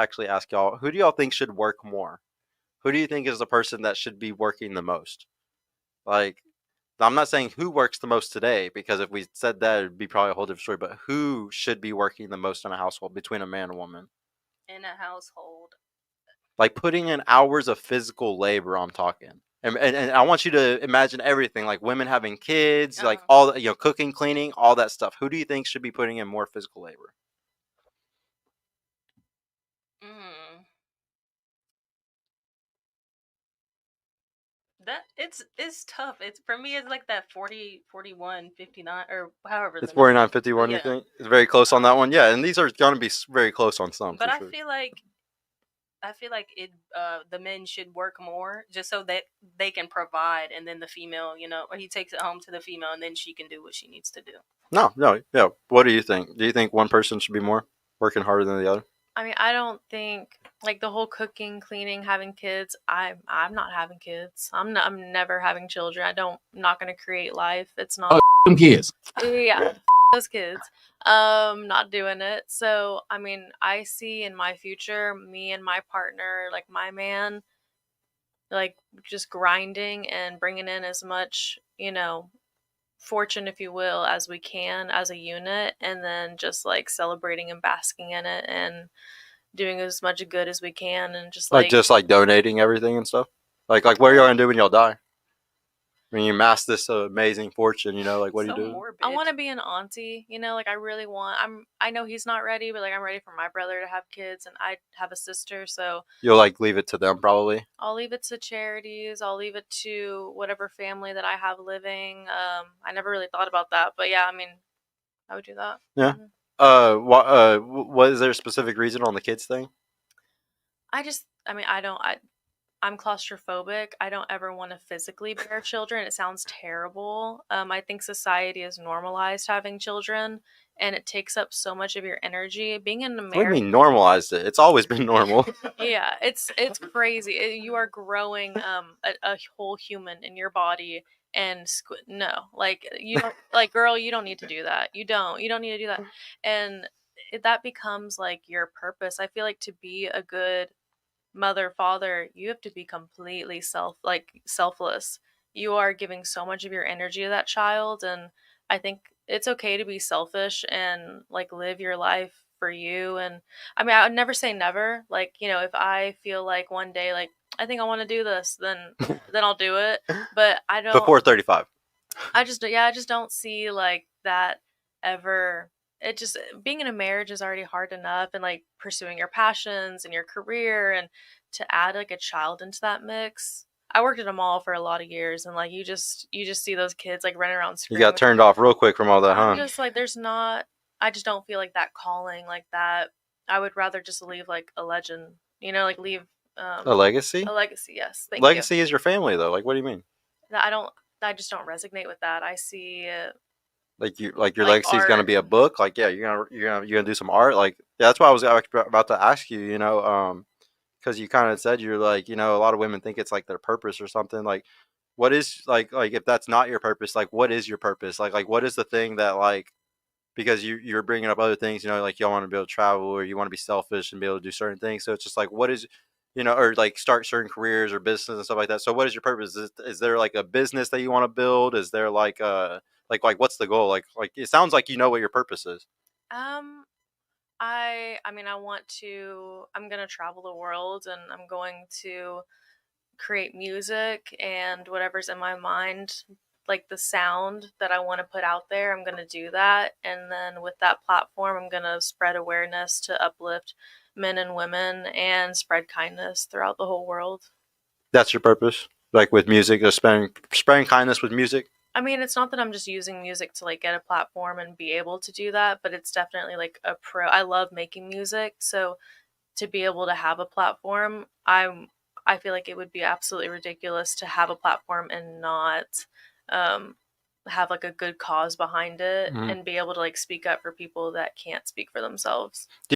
actually ask y'all, who do y'all think should work more? Who do you think is the person that should be working the most? Like, I'm not saying who works the most today, because if we said that, it'd be probably a whole different story. But who should be working the most in a household between a man and woman? In a household. Like putting in hours of physical labor, I'm talking. And I want you to imagine everything, like women having kids, like all, cooking, cleaning, all that stuff. Who do you think should be putting in more physical labor? Mm. That it's tough. It's for me. It's like that 40, 41, 59, or however It's the number. 49-51, you Yeah. think? It's very close on that one. Yeah, and these are going to be very close on some, But for sure. I feel like it. The men should work more just so that they can provide, and then the female, or he takes it home to the female, and then she can do what she needs to do. No, no, yeah. What do you think? Do you think one person should be more working harder than the other? I mean, I don't think like the whole cooking, cleaning, having kids. I'm not having kids. I'm never having children. I'm not gonna create life. It's not. Them kids. Yeah, those kids. Not doing it. So I mean, I see in my future me and my partner, like my man, like just grinding and bringing in as much, fortune, if you will, as we can as a unit, and then just like celebrating and basking in it and doing as much good as we can, and Just like donating everything and stuff. Like what are y'all gonna do when y'all die? When you amass this amazing fortune, like what do you do? Morbid. I want to be an auntie, like I really want. I know he's not ready, but like I'm ready for my brother to have kids, and I have a sister, so You'll like leave it to them probably. I'll leave it to charities. I'll leave it to whatever family that I have living. I never really thought about that, but yeah, I mean, I would do that. Yeah. Mm-hmm. What is there a specific reason on the kids thing? I'm claustrophobic. I don't ever want to physically bear children. It sounds terrible. I think society has normalized having children, and it takes up so much of your energy. Being in America, What do you mean normalized it? It's always been normal. Yeah, it's crazy. You are growing a whole human in your body, and no, like you don't, like girl, you don't need to do that. You don't need to do that, and that becomes like your purpose. I feel like to be a good mother, father, you have to be completely selfless. You are giving so much of your energy to that child, and I think it's okay to be selfish and like live your life for you. And I mean, I would never say never. Like, if I feel like one day like I think I want to do this, then I'll do it. But I don't Before 35. I just don't see like that ever. It just being in a marriage is already hard enough, and like pursuing your passions and your career, and to add like a child into that mix. I worked at a mall for a lot of years, and like you just see those kids like running around You screaming. got turned off real quick from all that, huh? I'm just like I just don't feel like that calling like that. I would rather just leave like a legend, like leave A legacy? a legacy. Yes, thank Legacy is your family, though. Like, what do you mean? you. I just don't resonate with that. I see Like your legacy is art. gonna be a book. Like, yeah, you're gonna do some art. Like, yeah, that's why I was about to ask you. Because you kind of said you're like, a lot of women think it's like their purpose or something. Like, what is like if that's not your purpose, like what is your purpose? Like what is the thing that like, because you're bringing up other things, like y'all want to be able to travel, or you want to be selfish and be able to do certain things. So it's just like, what is, or like start certain careers or business and stuff like that. So what is your purpose? Is there like a business that you want to build? Is there like what's the goal? Like it sounds like you know what your purpose is. I mean, I'm going to travel the world, and I'm going to create music and whatever's in my mind, like the sound that I want to put out there, I'm going to do that. And then with that platform, I'm going to spread awareness to uplift men and women and spread kindness throughout the whole world. That's your purpose? Like with music, just spreading kindness with music? I mean, it's not that I'm just using music to like get a platform and be able to do that, but it's definitely like I love making music, so to be able to have a platform, I feel like it would be absolutely ridiculous to have a platform and not have like a good cause behind it, and be able to like speak up for people that can't speak for themselves.